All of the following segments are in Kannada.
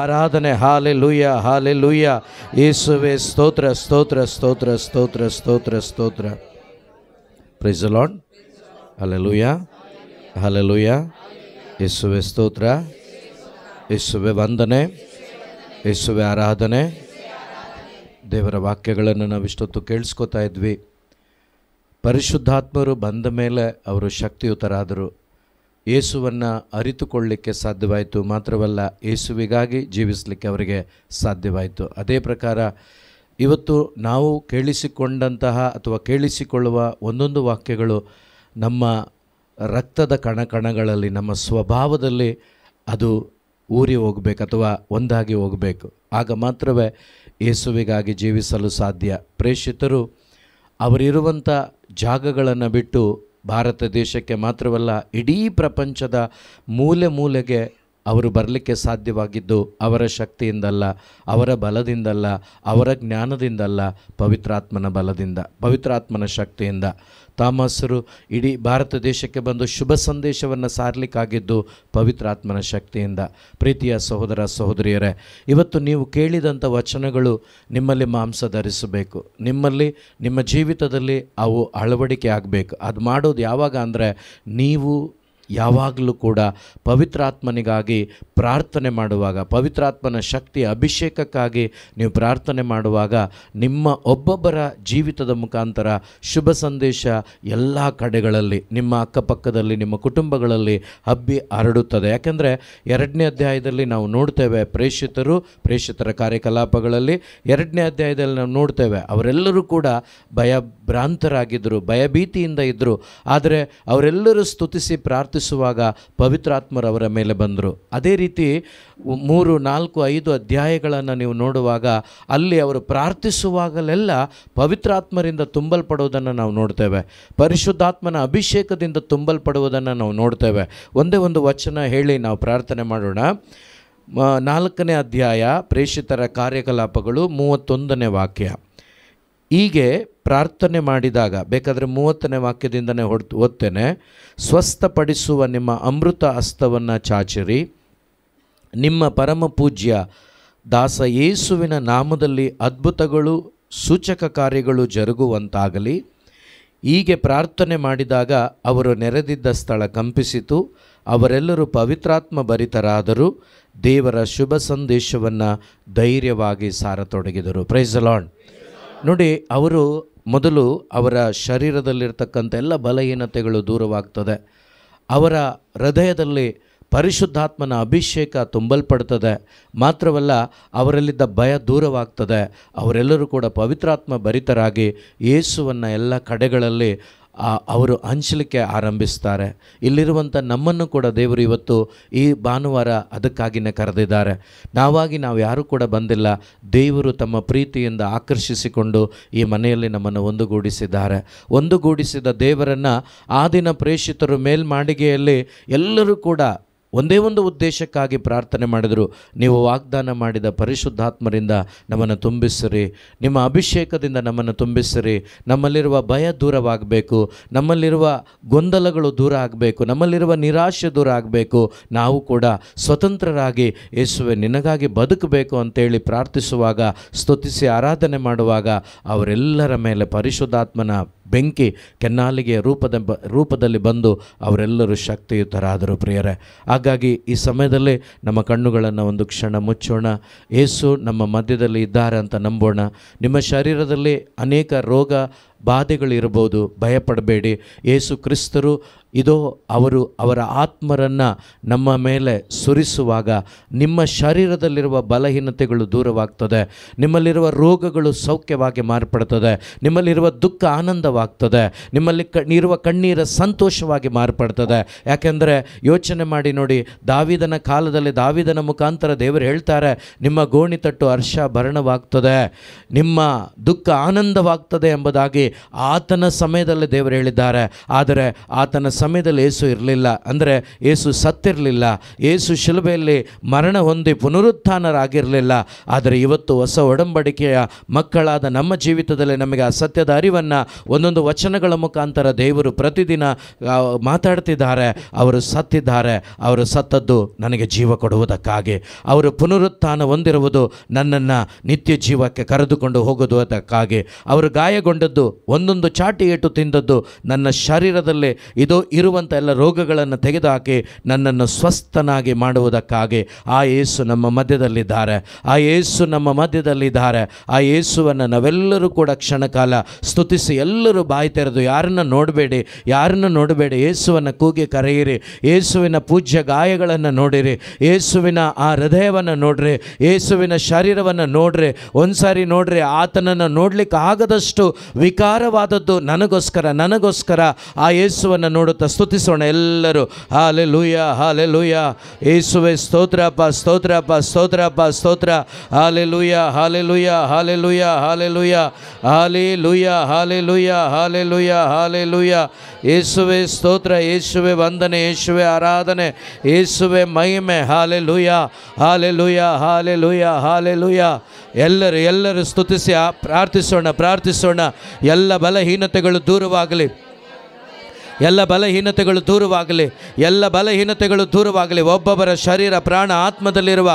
ಆರಾಧನೆ. ಹಾಲೆಲೂಯ, ಹಾಲೆಲೂಯ. ಯೇಸುವೇ ಸ್ತೋತ್ರ, ಸ್ತೋತ್ರ, ಸ್ತೋತ್ರ, ಸ್ತೋತ್ರ, ಸ್ತೋತ್ರ, ಸ್ತೋತ್ರ. Praise the Lord. ಹಾಲೆಲೂಯ, ಹಾಲೆಲೂಯ. ಯೇಸುವೇ ಸ್ತೋತ್ರ, ಯೇಸುವೇ ವಂದನೆ, ಯೇಸುವೇ ಆರಾಧನೆ. ದೇವರ ವಾಕ್ಯಗಳನ್ನು ನಾವಿಷ್ಟೊತ್ತು ಕೇಳಿಸ್ಕೊತಾ ಇದ್ವಿ. ಪರಿಶುದ್ಧಾತ್ಮರು ಬಂದ ಮೇಲೆ ಅವರು ಶಕ್ತಿಯುತರಾದರು. ಯೇಸುವನ್ನು ಅರಿತುಕೊಳ್ಳಲಿಕ್ಕೆ ಸಾಧ್ಯವಾಯಿತು. ಮಾತ್ರವಲ್ಲ, ಯೇಸುವಿಗಾಗಿ ಜೀವಿಸಲಿಕ್ಕೆ ಅವರಿಗೆ ಸಾಧ್ಯವಾಯಿತು. ಅದೇ ಪ್ರಕಾರ ಇವತ್ತು ನಾವು ಕೇಳಿಸಿಕೊಂಡಂತಹ ಅಥವಾ ಕೇಳಿಸಿಕೊಳ್ಳುವ ಒಂದೊಂದು ವಾಕ್ಯಗಳು ನಮ್ಮ ರಕ್ತದ ಕಣಕಣಗಳಲ್ಲಿ, ನಮ್ಮ ಸ್ವಭಾವದಲ್ಲಿ ಅದು ಊರಿ ಹೋಗಬೇಕು ಅಥವಾ ಒಂದಾಗಿ ಹೋಗಬೇಕು. ಆಗ ಮಾತ್ರವೇ ಯೇಸುವಿಗಾಗಿ ಜೀವಿಸಲು ಸಾಧ್ಯ. ಪ್ರೇಷಿತರು ಅವರಿರುವಂಥ ಜಾಗಗಳನ್ನು ಬಿಟ್ಟು ಭಾರತ ದೇಶಕ್ಕೆ ಮಾತ್ರವಲ್ಲ, ಇಡೀ ಪ್ರಪಂಚದ ಮೂಲೆ ಮೂಲೆಗೆ ಅವರು ಬರಲಿಕ್ಕೆ ಸಾಧ್ಯವಾಗಿದ್ದು ಅವರ ಶಕ್ತಿಯಿಂದಲ್ಲ, ಅವರ ಬಲದಿಂದಲ್ಲ, ಅವರ ಜ್ಞಾನದಿಂದಲ್ಲ, ಪವಿತ್ರಾತ್ಮನ ಬಲದಿಂದ, ಪವಿತ್ರಾತ್ಮನ ಶಕ್ತಿಯಿಂದ. ಥಾಮಸರು ಇಡೀ ಭಾರತ ದೇಶಕ್ಕೆ ಬಂದು ಶುಭ ಸಂದೇಶವನ್ನು ಸಾರಲಿಕ್ಕಾಗಿದ್ದು ಪವಿತ್ರಾತ್ಮನ ಶಕ್ತಿಯಿಂದ. ಪ್ರೀತಿಯ ಸಹೋದರ ಸಹೋದರಿಯರೇ, ಇವತ್ತು ನೀವು ಕೇಳಿದಂಥ ವಚನಗಳು ನಿಮ್ಮಲ್ಲಿ ಮಾಂಸ ಧರಿಸಬೇಕು. ನಿಮ್ಮಲ್ಲಿ, ನಿಮ್ಮ ಜೀವಿತದಲ್ಲಿ ಅವು ಅಳವಡಿಕೆ ಆಗಬೇಕು. ಅದು ಮಾಡೋದು ಯಾವಾಗ ಅಂದರೆ, ನೀವು ಯಾವಾಗಲೂ ಕೂಡ ಪವಿತ್ರಾತ್ಮನಿಗಾಗಿ ಪ್ರಾರ್ಥನೆ ಮಾಡುವಾಗ, ಪವಿತ್ರಾತ್ಮನ ಶಕ್ತಿ ಅಭಿಷೇಕಕ್ಕಾಗಿ ನೀವು ಪ್ರಾರ್ಥನೆ ಮಾಡುವಾಗ ನಿಮ್ಮ ಒಬ್ಬೊಬ್ಬರ ಜೀವಿತದ ಮುಖಾಂತರ ಶುಭ ಸಂದೇಶ ಎಲ್ಲ ಕಡೆಗಳಲ್ಲಿ, ನಿಮ್ಮ ಅಕ್ಕಪಕ್ಕದಲ್ಲಿ, ನಿಮ್ಮ ಕುಟುಂಬಗಳಲ್ಲಿ ಹಬ್ಬಿ ಹರಡುತ್ತದೆ. ಯಾಕೆಂದರೆ 2ನೇ ಅಧ್ಯಾಯದಲ್ಲಿ ನಾವು ನೋಡ್ತೇವೆ, ಪ್ರೇಷಿತರ ಕಾರ್ಯಕಲಾಪಗಳಲ್ಲಿ 2ನೇ ಅಧ್ಯಾಯದಲ್ಲಿ ನಾವು ನೋಡ್ತೇವೆ, ಅವರೆಲ್ಲರೂ ಕೂಡ ಭಯಭ್ರಾಂತರಾಗಿದ್ದರು, ಭಯಭೀತಿಯಿಂದ ಇದ್ದರು. ಆದರೆ ಅವರೆಲ್ಲರೂ ಸ್ತುತಿಸಿ ಪ್ರಾರ್ಥಿಸುವಾಗ ಪವಿತ್ರಾತ್ಮರು ಅವರ ಮೇಲೆ ಬಂದರು. ಅದೇ ರೀತಿ 3, 4, 5 ಅಧ್ಯಾಯಗಳನ್ನು ನೀವು ನೋಡುವಾಗ ಅಲ್ಲಿ ಅವರು ಪ್ರಾರ್ಥಿಸುವಾಗಲೆಲ್ಲ ಪವಿತ್ರಾತ್ಮರಿಂದ ತುಂಬಲ್ಪಡುವುದನ್ನು ನಾವು ನೋಡ್ತೇವೆ. ಪರಿಶುದ್ಧಾತ್ಮನ ಅಭಿಷೇಕದಿಂದ ತುಂಬಲ್ಪಡುವುದನ್ನು ನಾವು ನೋಡ್ತೇವೆ. ಒಂದೇ ಒಂದು ವಚನ ಹೇಳಿ ನಾವು ಪ್ರಾರ್ಥನೆ ಮಾಡೋಣ. 4ನೇ ಅಧ್ಯಾಯ ಪ್ರೇಷಿತರ ಕಾರ್ಯಕಲಾಪಗಳು 31ನೇ ವಾಕ್ಯ. ಹೀಗೆ ಪ್ರಾರ್ಥನೆ ಮಾಡಿದಾಗ, ಬೇಕಾದರೆ 30ನೇ ವಾಕ್ಯದಿಂದನೇ ಓದ್ತೇನೆ. ಸ್ವಸ್ಥಪಡಿಸುವ ನಿಮ್ಮ ಅಮೃತ ಹಸ್ತವನ್ನು ಚಾಚಿರಿ, ನಿಮ್ಮ ಪರಮ ಪೂಜ್ಯ ದಾಸ ಯೇಸುವಿನ ನಾಮದಲ್ಲಿ ಅದ್ಭುತಗಳು ಸೂಚಕ ಕಾರ್ಯಗಳು ಜರುಗುವಂತಾಗಲಿ. ಹೀಗೆ ಪ್ರಾರ್ಥನೆ ಮಾಡಿದಾಗ ಅವರು ನೆರೆದಿದ್ದ ಸ್ಥಳ ಕಂಪಿಸಿತು. ಅವರೆಲ್ಲರೂ ಪವಿತ್ರಾತ್ಮ ಭರಿತರಾದರು, ದೇವರ ಶುಭ ಸಂದೇಶವನ್ನು ಧೈರ್ಯವಾಗಿ ಸಾರತೊಡಗಿದರು. Price the lord. ನೋಡಿ, ಅವರು ಮೊದಲು ಅವರ ಶರೀರದಲ್ಲಿರ್ತಕ್ಕಂಥ ಎಲ್ಲ ಬಲಹೀನತೆಗಳು ದೂರವಾಗ್ತದೆ. ಅವರ ಹೃದಯದಲ್ಲಿ ಪರಿಶುದ್ಧಾತ್ಮನ ಅಭಿಷೇಕ ತುಂಬಲ್ಪಡ್ತದೆ. ಮಾತ್ರವಲ್ಲ, ಅವರಲ್ಲಿದ್ದ ಭಯ ದೂರವಾಗ್ತದೆ. ಅವರೆಲ್ಲರೂ ಕೂಡ ಪವಿತ್ರಾತ್ಮ ಭರಿತರಾಗಿ ಯೇಸುವನ್ನು ಎಲ್ಲ ಕಡೆಗಳಲ್ಲಿ ಅವರು ಹಂಚಲಿಕ್ಕೆ ಆರಂಭಿಸ್ತಾರೆ. ಇಲ್ಲಿರುವಂಥ ನಮ್ಮನ್ನು ಕೂಡ ದೇವರು ಇವತ್ತು ಈ ಭಾನುವಾರ ಅದಕ್ಕಾಗಿಯೇ ಕರೆದಿದ್ದಾರೆ. ನಾವು ಯಾರೂ ಕೂಡ ಬಂದಿಲ್ಲ. ದೇವರು ತಮ್ಮ ಪ್ರೀತಿಯಿಂದ ಆಕರ್ಷಿಸಿಕೊಂಡು ಈ ಮನೆಯಲ್ಲಿ ನಮ್ಮನ್ನು ಒಂದುಗೂಡಿಸಿದ್ದಾರೆ. ಒಂದುಗೂಡಿಸಿದ ದೇವರನ್ನು ಆ ದಿನ ಪ್ರೇಷಿತರು ಮೇಲ್ಮಾಳಿಗೆಯಲ್ಲಿ ಎಲ್ಲರೂ ಕೂಡ ಒಂದೇ ಒಂದು ಉದ್ದೇಶಕ್ಕಾಗಿ ಪ್ರಾರ್ಥನೆ ಮಾಡಿದರು. ನೀವು ವಾಗ್ದಾನ ಮಾಡಿದ ಪರಿಶುದ್ಧಾತ್ಮರಿಂದ ನಮ್ಮನ್ನು ತುಂಬಿಸಿರಿ, ನಿಮ್ಮ ಅಭಿಷೇಕದಿಂದ ನಮ್ಮನ್ನು ತುಂಬಿಸಿರಿ. ನಮ್ಮಲ್ಲಿರುವ ಭಯ ದೂರವಾಗಬೇಕು, ನಮ್ಮಲ್ಲಿರುವ ಗೊಂದಲಗಳು ದೂರ ಆಗಬೇಕು, ನಮ್ಮಲ್ಲಿರುವ ನಿರಾಶೆ ದೂರ ಆಗಬೇಕು. ನಾವು ಕೂಡ ಸ್ವತಂತ್ರರಾಗಿ ಯೇಸುವೆ ನಿನಗಾಗಿ ಬದುಕಬೇಕು ಅಂತೇಳಿ ಪ್ರಾರ್ಥಿಸುವಾಗ, ಸ್ತುತಿಸಿ ಆರಾಧನೆ ಮಾಡುವಾಗ ಅವರೆಲ್ಲರ ಮೇಲೆ ಪರಿಶುದ್ಧಾತ್ಮನ ಬೆಂಕಿ ಕೆನ್ನಾಲಿಗೆಯ ರೂಪದಲ್ಲಿ ಬಂದು ಅವರೆಲ್ಲರೂ ಶಕ್ತಿಯುತರಾದರು. ಪ್ರಿಯರೇ, ಹಾಗಾಗಿ ಈ ಸಮಯದಲ್ಲಿ ನಮ್ಮ ಕಣ್ಣುಗಳನ್ನು ಒಂದು ಕ್ಷಣ ಮುಚ್ಚೋಣ. ಯೇಸು ನಮ್ಮ ಮಧ್ಯದಲ್ಲಿ ಇದ್ದಾರೆ ಅಂತ ನಂಬೋಣ. ನಿಮ್ಮ ಶರೀರದಲ್ಲಿ ಅನೇಕ ರೋಗ ಬಾಧೆಗಳಿರ್ಬೋದು, ಭಯಪಡಬೇಡಿ. ಯೇಸು ಕ್ರಿಸ್ತರು ಇದೋ ಅವರ ಆತ್ಮರನ್ನು ನಮ್ಮ ಮೇಲೆ ಸುರಿಸುವಾಗ ನಿಮ್ಮ ಶರೀರದಲ್ಲಿರುವ ಬಲಹೀನತೆಗಳು ದೂರವಾಗ್ತದೆ, ನಿಮ್ಮಲ್ಲಿರುವ ರೋಗಗಳು ಸೌಖ್ಯವಾಗಿ ಮಾರ್ಪಡ್ತದೆ, ನಿಮ್ಮಲ್ಲಿರುವ ದುಃಖ ಆನಂದವಾಗ್ತದೆ, ನಿಮ್ಮಲ್ಲಿ ಇರುವ ಕಣ್ಣೀರ ಸಂತೋಷವಾಗಿ ಮಾರ್ಪಡ್ತದೆ. ಯಾಕೆಂದರೆ ಯೋಚನೆ ಮಾಡಿ ನೋಡಿ, ದಾವೀದನ ಕಾಲದಲ್ಲಿ ದಾವೀದನ ಮುಖಾಂತರ ದೇವರು ಹೇಳ್ತಾರೆ, ನಿಮ್ಮ ಗೋಣಿತಟ್ಟು ಹರ್ಷಾಭರಣವಾಗ್ತದೆ, ನಿಮ್ಮ ದುಃಖ ಆನಂದವಾಗ್ತದೆ ಎಂಬುದಾಗಿ ಆತನ ಸಮಯದಲ್ಲಿ ದೇವರು ಹೇಳಿದ್ದಾರೆ. ಆದರೆ ಆತನ ಸಮಯದಲ್ಲಿ ಯೇಸು ಇರಲಿಲ್ಲ, ಅಂದರೆ ಯೇಸು ಸತ್ತಿರಲಿಲ್ಲ, ಯೇಸು ಶಿಲುಬೆಯಲ್ಲಿ ಮರಣ ಹೊಂದಿ ಪುನರುತ್ಥಾನರಾಗಿರಲಿಲ್ಲ. ಆದರೆ ಇವತ್ತು ಹೊಸ ಒಡಂಬಡಿಕೆಯ ಮಕ್ಕಳಾದ ನಮ್ಮ ಜೀವಿತದಲ್ಲಿ ನಮಗೆ ಆ ಸತ್ಯದ ಅರಿವನ್ನು ಒಂದೊಂದು ವಚನಗಳ ಮುಖಾಂತರ ದೇವರು ಪ್ರತಿದಿನ ಮಾತಾಡ್ತಿದ್ದಾರೆ. ಅವರು ಸತ್ತಿದ್ದಾರೆ, ಅವರು ಸತ್ತದ್ದು ನನಗೆ ಜೀವ ಕೊಡುವುದಕ್ಕಾಗಿ, ಅವರು ಪುನರುತ್ಥಾನ ಹೊಂದಿರುವುದು ನನ್ನನ್ನು ನಿತ್ಯ ಜೀವಕ್ಕೆ ಕರೆದುಕೊಂಡು ಹೋಗುವುದಕ್ಕಾಗಿ, ಅವರು ಗಾಯಗೊಂಡದ್ದು, ಒಂದೊಂದು ಚಾಟಿ ಏಟು ತಿಂದದ್ದು ನನ್ನ ಶರೀರದಲ್ಲಿ ಇರುವಂಥ ಎಲ್ಲ ರೋಗಗಳನ್ನು ತೆಗೆದುಹಾಕಿ ನನ್ನನ್ನು ಸ್ವಸ್ಥನಾಗಿ ಮಾಡುವುದಕ್ಕಾಗಿ ಆ ಯೇಸು ನಮ್ಮ ಮಧ್ಯದಲ್ಲಿದ್ದಾರೆ. ಆ ಯೇಸು ನಮ್ಮ ಮಧ್ಯದಲ್ಲಿದ್ದಾರೆ. ಆ ಯೇಸುವನ್ನು ನಾವೆಲ್ಲರೂ ಕೂಡ ಕ್ಷಣಕಾಲ ಸ್ತುತಿಸಿ ಎಲ್ಲರೂ ಬಾಯಿ ತೆರೆದು, ಯಾರನ್ನು ನೋಡಬೇಡಿ, ಯೇಸುವನ್ನು ಕೂಗಿ ಕರೆಯಿರಿ. ಯೇಸುವಿನ ಪೂಜ್ಯ ಗಾಯಗಳನ್ನು ನೋಡಿರಿ, ಯೇಸುವಿನ ಆ ಹೃದಯವನ್ನು ನೋಡ್ರಿ, ಯೇಸುವಿನ ಶರೀರವನ್ನು ನೋಡ್ರಿ. ಒಂದ್ಸಾರಿ ನೋಡ್ರಿ, ಆತನನ್ನು ನೋಡ್ಲಿಕ್ಕೆ ಆಗದಷ್ಟು ವಿಕಾರವಾದದ್ದು ನನಗೋಸ್ಕರ ಆ ಯೇಸುವನ್ನು ನೋಡುತ್ತಾ ಸ್ತುತಿಸೋಣ ಎಲ್ಲರೂ. ಹಾಲೆಲೂಯಾ, ಹಾಲೆಲೂಯಾ, ಯೇಸುವೇ ಸ್ತೋತ್ರಪ್ಪ, ಸ್ತೋತ್ರಪ್ಪ, ಸ್ತೋತ್ರಪ್ಪ, ಸ್ತೋತ್ರ. Hallelujah, hallelujah, hallelujah, hallelujah, hallelujah, hallelujah, hallelujah, hallelujah. ಯೇಸುವೇ ಸ್ತೋತ್ರ, ಯೇಸುವೇ ವಂದನೆ, ಯೇಸುವೇ ಆರಾಧನೆ, ಯೇಸುವೇ ಮಹಿಮೆ. Hallelujah, hallelujah, hallelujah, hallelujah. ಎಲ್ಲರೂ ಸ್ತುತಿಸಿ ಪ್ರಾರ್ಥಿಸೋಣ. ಎಲ್ಲ ಬಲಹೀನತೆಗಳು ದೂರವಾಗಲಿ, ಎಲ್ಲ ಬಲಹೀನತೆಗಳು ದೂರವಾಗಲಿ. ಒಬ್ಬೊಬ್ಬರ ಶರೀರ, ಪ್ರಾಣ, ಆತ್ಮದಲ್ಲಿರುವ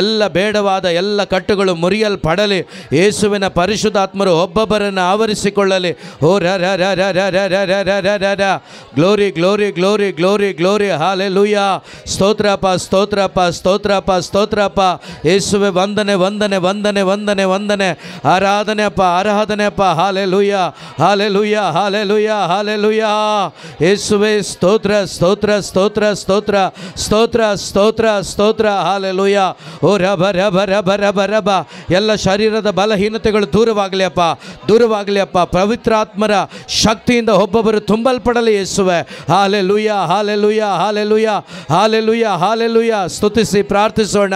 ಎಲ್ಲ ಬೇಡವಾದ ಎಲ್ಲ ಕಟ್ಟುಗಳು ಮುರಿಯಲ್ಪಡಲಿ. ಯೇಸುವಿನ ಪರಿಶುದ್ಧಾತ್ಮರು ಒಬ್ಬೊಬ್ಬರನ್ನು ಆವರಿಸಿಕೊಳ್ಳಲಿ. ಓ ರ ರ ರ ರ ರ ರ ರ ರ ರ ರ ರ. Glory, glory, glory, glory, glory. Hallelujah. ಸ್ತೋತ್ರಪ್ಪ, ಸ್ತೋತ್ರಪ್ಪ, ಸ್ತೋತ್ರಪ್ಪ, ಸ್ತೋತ್ರಪ್ಪ. ಯೇಸುವೆ ವಂದನೆ, ವಂದನೆ, ವಂದನೆ, ವಂದನೆ, ವಂದನೆ. ಆರಾಧನೆ ಅಪ್ಪ, ಆರಾಧನೆ ಅಪ್ಪ. Hallelujah, hallelujah, hallelujah, hallelujah. ಯೇಸುವೇ ಸ್ತೋತ್ರ, ಸ್ತೋತ್ರ, ಸ್ತೋತ್ರ, ಸ್ತೋತ್ರ, ಸ್ತೋತ್ರ, ಸ್ತೋತ್ರ, ಸ್ತೋತ್ರ. ಹಾಲೆಲೂಯಾ. ಓ ರಬ ರಬ ರಬ ರಬ ರಬ. ಎಲ್ಲ ಶರೀರದ ಬಲಹೀನತೆಗಳು ದೂರವಾಗಲಿ ಅಪ್ಪ. ಪವಿತ್ರಾತ್ಮರ ಶಕ್ತಿಯಿಂದ ಒಬ್ಬೊಬ್ಬರು ತುಂಬಲ್ಪಡಲಿ ಯೇಸುವೆ. Hallelujah, hallelujah, hallelujah, hallelujah, hallelujah. ಸ್ತುತಿಸಿ ಪ್ರಾರ್ಥಿಸೋಣ.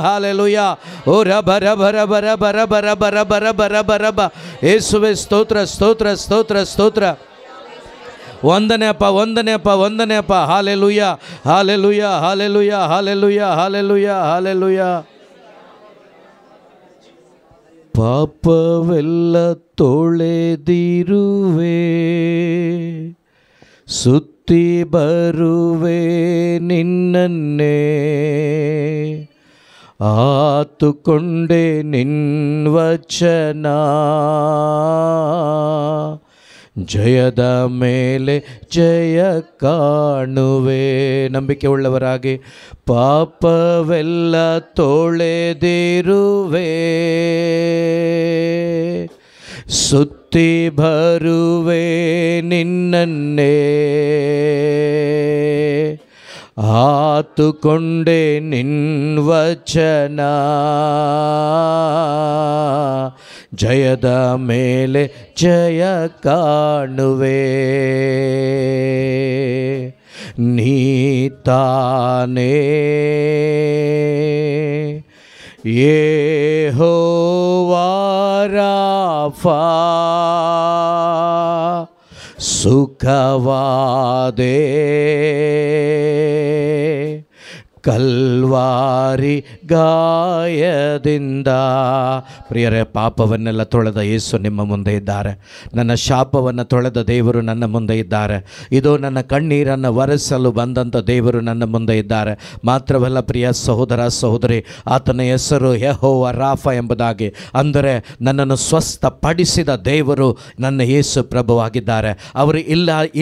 ಹಾಲೆಲೂಯಾ. ಓ ರಬ ರಬ ರಬ ರಬ ರಬ ರಬ ರಬ ರಬ ರಬ ರಬ. ಯೇಸುವೆ ಸ್ತೋತ್ರ, ಸ್ತೋತ್ರ, ಸ್ತೋತ್ರ, ಸ್ತೋತ್ರ. ವಂದನೆ ಅಪ್ಪ. Hallelujah, hallelujah, hallelujah, hallelujah, hallelujah, hallelujah. ಪಾಪವೆಲ್ಲ ತೊಳೆದಿರುವೆ, ಸುತ್ತಿ ಬರುವೆ ನಿನ್ನನ್ನೇ, ಆತುಕೊಂಡೆ ನಿನ್ವಚನ, ಜಯದ ಮೇಲೆ ಜಯ ಕಾಣುವೆ. ನಂಬಿಕೆ ಉಳ್ಳವರಾಗಿ ಪಾಪವೆಲ್ಲ ತೊಳೆದಿರುವೆ, ಸುತ್ತಿ ಬರುವೆ ನಿನ್ನನ್ನೇ, ಆತುಕೊಂಡೆ ನಿನ್ವಚನ, ಜಯದ ಮೇಲೆ ಜಯ ಕಾಣುವೆ. ನೀತಾನೇ ಯೆಹೋವಾ ರಾಫಾ, ಸುಖವಾದೆ ಕಲ್ವಾರಿ ಗಾಯದಿಂದ. ಪ್ರಿಯರೇ, ಪಾಪವನ್ನೆಲ್ಲ ತೊಳೆದ ಯೇಸು ನಿಮ್ಮ ಮುಂದೆ ಇದ್ದಾರೆ. ನನ್ನ ಶಾಪವನ್ನು ತೊಳೆದ ದೇವರು ನನ್ನ ಮುಂದೆ ಇದ್ದಾರೆ. ಇದು ನನ್ನ ಕಣ್ಣೀರನ್ನು ಒರೆಸಲು ಬಂದಂಥ ದೇವರು ನನ್ನ ಮುಂದೆ ಇದ್ದಾರೆ. ಮಾತ್ರವಲ್ಲ ಪ್ರಿಯ ಸಹೋದರ ಸಹೋದರಿ, ಆತನ ಹೆಸರು ಯೆಹೋವ ರಾಫ ಎಂಬುದಾಗಿ, ಅಂದರೆ ನನ್ನನ್ನು ಸ್ವಸ್ಥಪಡಿಸಿದ ದೇವರು ನನ್ನ ಯೇಸು ಪ್ರಭುವಾಗಿದ್ದಾರೆ. ಅವರು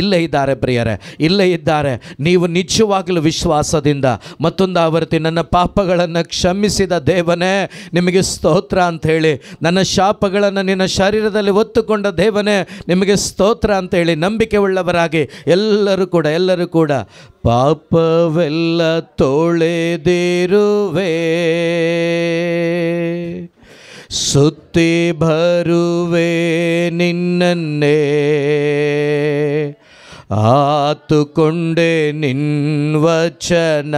ಇಲ್ಲೇ ಇದ್ದಾರೆ ಪ್ರಿಯರೇ, ಇಲ್ಲೇ ಇದ್ದಾರೆ. ನೀವು ನಿಜವಾಗಲೂ ವಿಶ್ವಾಸದಿಂದ ಮತ್ತೊಂದು ಆವರ್ತಿ ನನ್ನ ಪಾಪಗಳನ್ನು ಕ್ಷಮಿಸಿದ ದೇವನೇ ನಿಮಗೆ ಸ್ತೋತ್ರ ಅಂಥೇಳಿ, ನನ್ನ ಶಾಪಗಳನ್ನು ನಿನ್ನ ಶರೀರದಲ್ಲಿ ಹೊತ್ತುಕೊಂಡ ದೇವನೇ ನಿಮಗೆ ಸ್ತೋತ್ರ ಅಂಥೇಳಿ ನಂಬಿಕೆ ಉಳ್ಳವರಾಗಿ ಎಲ್ಲರೂ ಕೂಡ ಪಾಪವೆಲ್ಲ ತೊಳೆದಿರುವೆ, ಸುತ್ತಿ ಬರುವೆ ನಿನ್ನನ್ನೇ, ಆತುಕೊಂಡೆ ನಿನ್ವಚನ,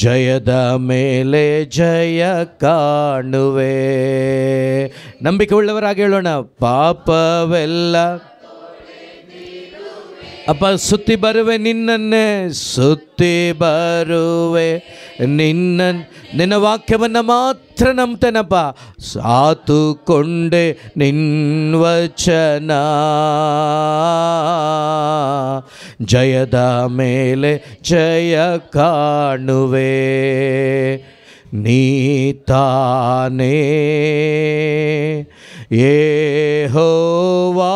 ಜಯದ ಮೇಲೆ ಜಯ ಕಾಣುವೆ. ನಂಬಿಕೆ ಉಳ್ಳವರಾಗಿ ಹೇಳೋಣ. ಪಾಪವೆಲ್ಲ ಅಪ್ಪ ಸುತ್ತಿ ಬರುವೆ ನಿನ್ನನ್ನೇ, ಸುತ್ತಿ ಬರುವೆ ನಿನ್ನ ವಾಕ್ಯವನ್ನು ಮಾತ್ರ ನಂಬ್ತೇನಪ್ಪ. ಸಾತುಕೊಂಡೆ ನಿನ್ವಚನ, ಜಯದ ಮೇಲೆ ಜಯ ಕಾಣುವೆ. ನೀತಾನೇ ಯೆಹೋವಾ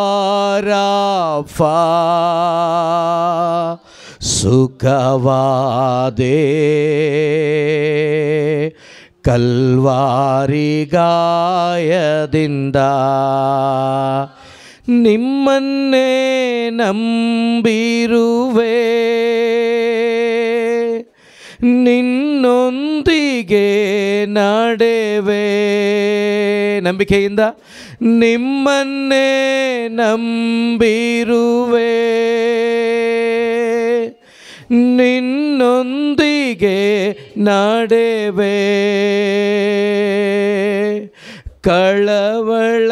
ರಾಫಾ, ಸುಖವಾದೆ ಕಲ್ವಾರಿ ಗಾಯದಿಂದ. ನಿಮ್ಮನ್ನೇ ನಂಬಿರುವೆ, ನಿನ್ನೊಂದಿಗೆ ನಡೆವೆ. ನಂಬಿಕೆಯಿಂದ ನಿಮ್ಮನ್ನೇ ನಂಬಿರುವೆ, ನಿನ್ನೊಂದಿಗೆ ನಡೆವೆ. ಕಳವಳ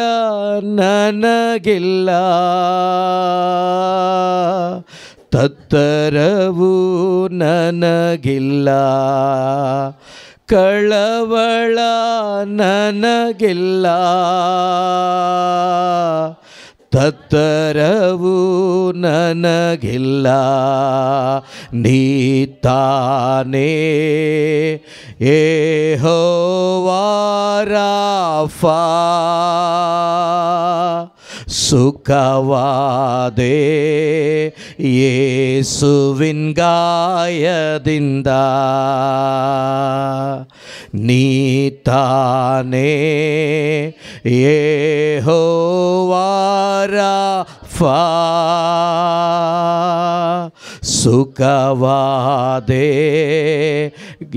ನನಗಿಲ್ಲ, ತತ್ತರವು ನನಗಿಲ್ಲ. ಕಳವಳ ನನಗಿಲ್ಲ, ತತ್ತರವು ನನಗಿಲ್ಲ. ನೀತಾನೇ ಯೆಹೋವಾ ರಾಫಾ, ಸುಖವಾದೆ ಯೇಸುವಿನ ಗಾಯದಿಂದ. ನೀತಾನೇ ಯೆಹೋವಾ ರಾಫಾ, ಸುಖವಾದೆ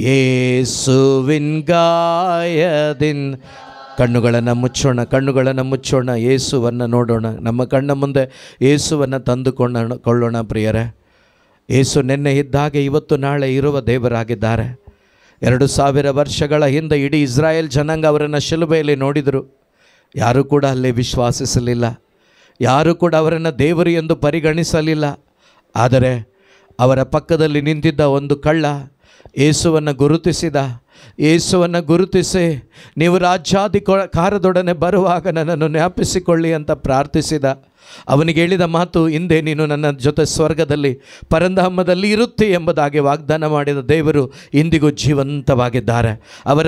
ಯೇಸುವಿನ ಗಾಯದಿಂದ. ಕಣ್ಣುಗಳನ್ನು ಮುಚ್ಚೋಣ, ಯೇಸುವನ್ನು ನೋಡೋಣ. ನಮ್ಮ ಕಣ್ಣ ಮುಂದೆ ಯೇಸುವನ್ನು ತಂದುಕೊಳ್ಳೋಣ ಪ್ರಿಯರೇ. ಯೇಸು ನಿನ್ನೆ ಇದ್ದಾಗೆ ಇವತ್ತು ನಾಳೆ ಇರುವ ದೇವರಾಗಿದ್ದಾರೆ. 2000 ವರ್ಷಗಳ ಹಿಂದೆ ಇಡೀ ಇಸ್ರಾಯೇಲ್ ಜನಾಂಗ ಅವರನ್ನು ಶಿಲುಬೆಯಲ್ಲಿ ನೋಡಿದರು. ಯಾರೂ ಕೂಡ ಅಲ್ಲಿ ವಿಶ್ವಾಸಿಸಲಿಲ್ಲ, ಯಾರೂ ಕೂಡ ಅವರನ್ನು ದೇವರು ಎಂದು ಪರಿಗಣಿಸಲಿಲ್ಲ. ಆದರೆ ಅವರ ಪಕ್ಕದಲ್ಲಿ ನಿಂತಿದ್ದ ಒಂದು ಕಳ್ಳ ಯೇಸುವನ್ನು ಗುರುತಿಸಿ ನೀವು ರಾಜ್ಯಾಧಿಕಾರದೊಡನೆ ಬರುವಾಗ ನನ್ನನ್ನು ಜ್ಞಾಪಿಸಿಕೊಳ್ಳಿ ಅಂತ ಪ್ರಾರ್ಥಿಸಿದ. ಅವನಿಗೆ ಹೇಳಿದ ಮಾತು, ಹಿಂದೆ ನೀನು ನನ್ನ ಜೊತೆ ಸ್ವರ್ಗದಲ್ಲಿ ಪರಂಧಾಮದಲ್ಲಿ ಇರುತ್ತಿ ಎಂಬುದಾಗಿ ವಾಗ್ದಾನ ಮಾಡಿದ ದೇವರು ಇಂದಿಗೂ ಜೀವಂತವಾಗಿದ್ದಾರೆ. ಅವರ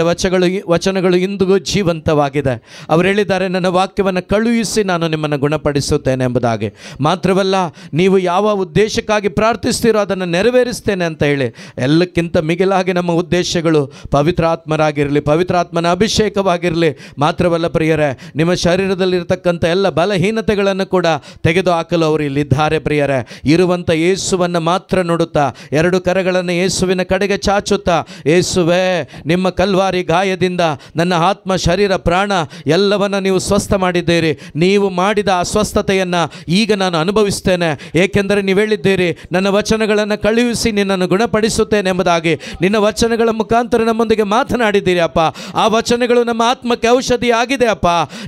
ವಚನಗಳು ಇಂದಿಗೂ ಜೀವಂತವಾಗಿದೆ. ಅವರು ಹೇಳಿದ್ದಾರೆ, ನನ್ನ ವಾಕ್ಯವನ್ನು ಕಳುಹಿಸಿ ನಾನು ನಿಮ್ಮನ್ನು ಗುಣಪಡಿಸುತ್ತೇನೆ ಎಂಬುದಾಗಿ. ಮಾತ್ರವಲ್ಲ, ನೀವು ಯಾವ ಉದ್ದೇಶಕ್ಕಾಗಿ ಪ್ರಾರ್ಥಿಸ್ತೀರೋ ಅದನ್ನು ನೆರವೇರಿಸ್ತೇನೆ ಅಂತ ಹೇಳಿ. ಎಲ್ಲಕ್ಕಿಂತ ಮಿಗಿಲಾಗಿ ನಮ್ಮ ಉದ್ದೇಶಗಳು ಪವಿತ್ರಾತ್ಮರಾಗಿರಲಿ, ಪವಿತ್ರಾತ್ಮನ ಅಭಿಷೇಕವಾಗಿರಲಿ. ಮಾತ್ರವಲ್ಲ ಪ್ರಿಯರೇ, ನಿಮ್ಮ ಶರೀರದಲ್ಲಿರ್ತಕ್ಕಂಥ ಎಲ್ಲ ಬಲಹೀನತೆಗಳನ್ನು ಕೂಡ ತೆಗೆದು ಹಾಕಲು ಅವರು ಇಲ್ಲಿದ್ದಾರೆ ಪ್ರಿಯರೇ. ಇರುವಂಥ ಯೇಸುವನ್ನು ಮಾತ್ರ ನೋಡುತ್ತಾ, 2 ಕರಗಳನ್ನು ಯೇಸುವಿನ ಕಡೆಗೆ ಚಾಚುತ್ತಾ, ಯೇಸುವೇ, ನಿಮ್ಮ ಕಲ್ವಾರಿ ಗಾಯದಿಂದ ನನ್ನ ಆತ್ಮ, ಶರೀರ, ಪ್ರಾಣ ಎಲ್ಲವನ್ನ ನೀವು ಸ್ವಸ್ಥ ಮಾಡಿದ್ದೀರಿ. ನೀವು ಮಾಡಿದ ಅಸ್ವಸ್ಥತೆಯನ್ನು ಈಗ ನಾನು ಅನುಭವಿಸ್ತೇನೆ. ಏಕೆಂದರೆ ನೀವು ಹೇಳಿದ್ದೀರಿ, ನನ್ನ ವಚನಗಳನ್ನು ಕಳುಹಿಸಿ ನಿನ್ನನ್ನು ಗುಣಪಡಿಸುತ್ತೇನೆ ಎಂಬುದಾಗಿ. ನಿನ್ನ ವಚನಗಳ ಮುಖಾಂತರ ನಮ್ಮೊಂದಿಗೆ ಮಾತನಾಡಿದ್ದೀರಿ ಅಪ್ಪ. ಆ ವಚನಗಳು ನಮ್ಮ ಆತ್ಮಕ್ಕೆ ಔಷಧಿ ಆಗಿದೆ ಅಪ್ಪ.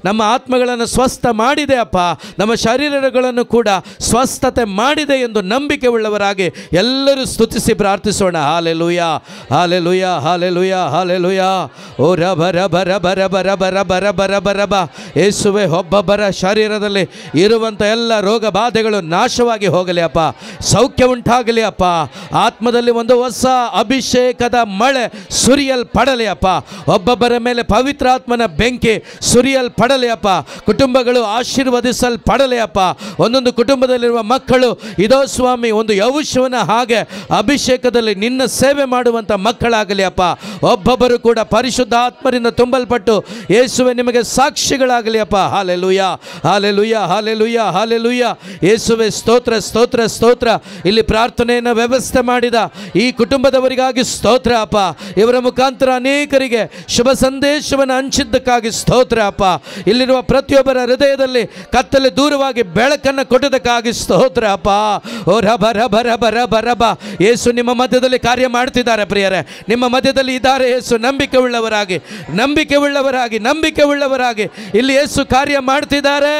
ನಮ್ಮ ಆತ್ಮಗಳನ್ನು ಸ್ವಸ್ಥ ಮಾಡಿದೆ ಅಪ್ಪ. ನಮ್ಮ ಶರೀರಗಳನ್ನು ಕೂಡ ಸ್ವಸ್ಥತೆ ಮಾಡಿದೆ ಎಂದು ನಂಬಿಕೆ ಉಳ್ಳವರಾಗಿ ಎಲ್ಲರೂ ಸ್ತುತಿಸಿ ಪ್ರಾರ್ಥಿಸೋಣ. Hallelujah, hallelujah, hallelujah, hallelujah. ಓ ರಬ ರಬ ರಬ ರಬ ರಬ ರಬ ರಬ ರಬ ರಬ. ಯೇಸುವೆ, ಒಬ್ಬೊಬ್ಬರ ಶರೀರದಲ್ಲಿ ಇರುವಂಥ ಎಲ್ಲ ರೋಗ ಬಾಧೆಗಳು ನಾಶವಾಗಿ ಹೋಗಲಿ ಅಪ್ಪ. ಸೌಖ್ಯ ಉಂಟಾಗಲಿ ಅಪ್ಪ. ಆತ್ಮದಲ್ಲಿ ಒಂದು ಹೊಸ ಅಭಿಷೇಕದ ಮಳೆ ಸುರಿಯಲ್ಪಡಲಿ ಅಪ್ಪ. ಒಬ್ಬೊಬ್ಬರ ಮೇಲೆ ಪವಿತ್ರಾತ್ಮನ ಬೆಂಕಿ ಸುರಿಯಲ್ಪಡಲಿ ಅಪ್ಪ. ಕುಟುಂಬಗಳು ಆಶೀರ್ವದಿಸಲ್ಪಡಲಿ ಅಪ್ಪ. ಒಂದೊಂದು ಕುಟುಂಬದಲ್ಲಿರುವ ಮಕ್ಕಳು ಇದೋ ಸ್ವಾಮಿ, ಒಂದು ಯೌವನ ಹಾಗೆ ಅಭಿಷೇಕದಲ್ಲಿ ನಿನ್ನ ಸೇವೆ ಮಾಡುವಂಥ ಮಕ್ಕಳಾಗಲಿ ಅಪ್ಪ. ಒಬ್ಬೊಬ್ಬರು ಕೂಡ ಪರಿಶುದ್ಧ ಆತ್ಮರಿಂದ ತುಂಬಲ್ಪಟ್ಟು ಯೇಸುವೆ ನಿಮಗೆ ಸಾಕ್ಷಿಗಳಾಗಲಿ ಅಪ್ಪ. Hallelujah, hallelujah, hallelujah, hallelujah. ಯೇಸುವೆ, ಸ್ತೋತ್ರ, ಸ್ತೋತ್ರ, ಸ್ತೋತ್ರ. ಇಲ್ಲಿ ಪ್ರಾರ್ಥನೆಯನ್ನು ವ್ಯವಸ್ಥೆ ಮಾಡಿದ ಈ ಕುಟುಂಬದವರಿಗಾಗಿ ಸ್ತೋತ್ರ ಅಪ್ಪ. ಇವರ ಮುಖಾಂತರ ಅನೇಕರಿಗೆ ಶುಭ ಸಂದೇಶವನ್ನು ಹಂಚಿದ್ದಕ್ಕಾಗಿ ಸ್ತೋತ್ರ ಅಪ್ಪ. ಇಲ್ಲಿರುವ ಪ್ರತಿಯೊಬ್ಬರ ಹೃದಯದಲ್ಲಿ ಕತ್ತಲೆ ದೂರವಾಗಿ ಉಚಿತವಾಗಿ ಬೆಳಕನ್ನು ಕೊಟ್ಟದಕ್ಕಾಗಿ ಸ್ತೋತ್ರ ಅಪ್ಪ. ಓ ರಬ ರಬ ರಬ ರಬ ರಬ. ಯೇಸು ನಿಮ್ಮ ಮಧ್ಯದಲ್ಲಿ ಕಾರ್ಯ ಮಾಡ್ತಿದ್ದಾರೆ ಪ್ರಿಯರೇ, ನಿಮ್ಮ ಮಧ್ಯದಲ್ಲಿ ಇದ್ದಾರೆ ಯೇಸು. ನಂಬಿಕೆ ಉಳ್ಳವರಾಗಿ ಇಲ್ಲಿ ಯೇಸು ಕಾರ್ಯ ಮಾಡ್ತಿದ್ದಾರೆ.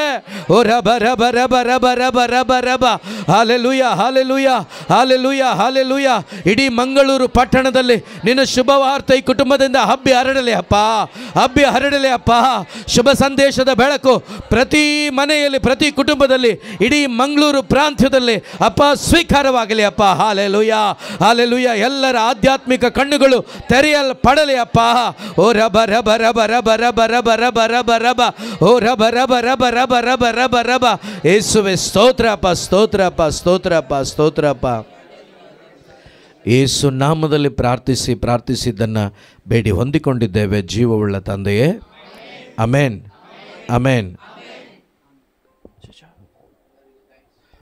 ಓ ರಬ ರಬ ರಬ ರಬ ರಬ ರಬ ರಬ. Hallelujah hallelujah hallelujah hallelujah. ಇಡೀ ಮಂಗಳೂರು ಪಟ್ಟಣದಲ್ಲಿ ನಿನ್ನ ಶುಭವಾರ್ತೆ ಈ ಕುಟುಂಬದಿಂದ ಹಬ್ಬಿ ಹರಡಲಿ ಅಪ್ಪ. ಶುಭ ಸಂದೇಶದ ಬೆಳಕು ಪ್ರತಿ ಮನೆಯಲ್ಲಿ, ಪ್ರತಿ ಕುಟುಂಬದಲ್ಲಿ, ಇಡೀ ಮಂಗಳೂರು ಪ್ರಾಂತ್ಯದಲ್ಲಿ ಅಪ್ಪ ಸ್ವೀಕಾರವಾಗಲಿ ಅಪ್ಪ. Hallelujah hallelujah. ಎಲ್ಲರ ಆಧ್ಯಾತ್ಮಿಕ ಕಣ್ಣುಗಳು ತೆರೆಯಲ್ಪಡಲಿ ಅಪ್ಪ. ಓ ರಬ ರಬ ರಬ ರಬ ರಬ ರಬ ರಬ ರಬ ರಬ. ಓ ರಬ ರಬ ರಬ ರಬ ರಬ ರಬ ರಬ. ಯೇಸುವೆ ಸ್ತೋತ್ರ ಅಪ್ಪ, ಸ್ತೋತ್ರ ಅಪ್ಪ, ಸ್ತೋತ್ರ ಅಪ್ಪ, ಸ್ತೋತ್ರ ಅಪ್ಪ. ಯೇಸು ನಾಮದಲ್ಲಿ ಪ್ರಾರ್ಥಿಸಿದ್ದನ್ನು ಬೇಡಿ ಹೊಂದಿಕೊಂಡಿದ್ದೇವೆ ಜೀವವುಳ್ಳ ತಂದೆಯೇ. Amen, amen.